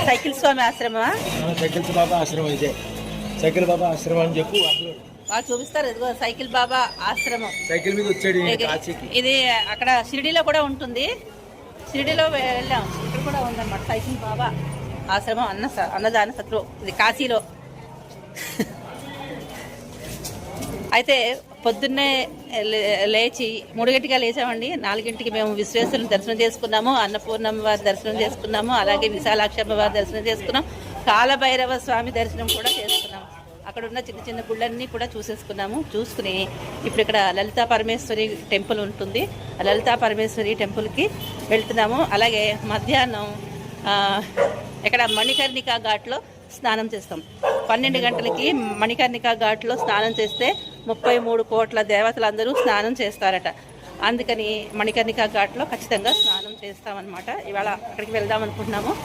Cycle స్వామి ఆశ్రమమా? Cycle బాబా ఆశ్రమం ఇదే. Cycle బాబా ఆశ్రమం అని చెప్పు వాళ్ళు చూపిస్తారు. ఇదిగో సైకిల్ బాబా ఆశ్రమం. సైకిల్ మీద వచ్చాడు ఇది అక్కడ షిరిడీలో కూడా ఉంటుంది. షిరిడీలో వెళ్ళాం, ఇక్కడ కూడా ఉందన్నమాట సైకిల్ బాబా ఆశ్రమం. అన్నదాన సత్రం ఇది కాశీలో. అయితే పొద్దున్నే లేచి 3 గంటగా లేచామండి. 4 గంటకి మేము విశ్వేశ్వరుని దర్శనం చేసుకున్నాము, అన్నపూర్ణమ్మ వారి దర్శనం చేసుకున్నాము, అలాగే విశాలాక్షమ్మ వారి దర్శనం చేసుకున్నాం, కాలభైరవ స్వామి దర్శనం కూడా చేసుకున్నాము. అక్కడ ఉన్న చిన్న చిన్న గుళ్ళన్నీ కూడా చూసేసుకున్నాము. చూసుకుని ఇప్పుడు ఇక్కడ లలితా పరమేశ్వరి టెంపుల్ ఉంటుంది. ఆ లలితా పరమేశ్వరి టెంపుల్కి వెళ్తున్నాము. అలాగే మధ్యాహ్నం ఇక్కడ మణికర్ణికా ఘాట్లో స్నానం చేస్తాం. 12 గంటలకి మణికర్ణికా ఘాట్లో స్నానం చేస్తే 33 కోట్ల దేవతలందరూ స్నానం చేస్తారట. అందుకని మణికర్ణికా ఘాట్లో ఖచ్చితంగా స్నానం చేస్తామన్నమాట. ఇవాళ అక్కడికి వెళ్దాం అనుకుంటున్నాము.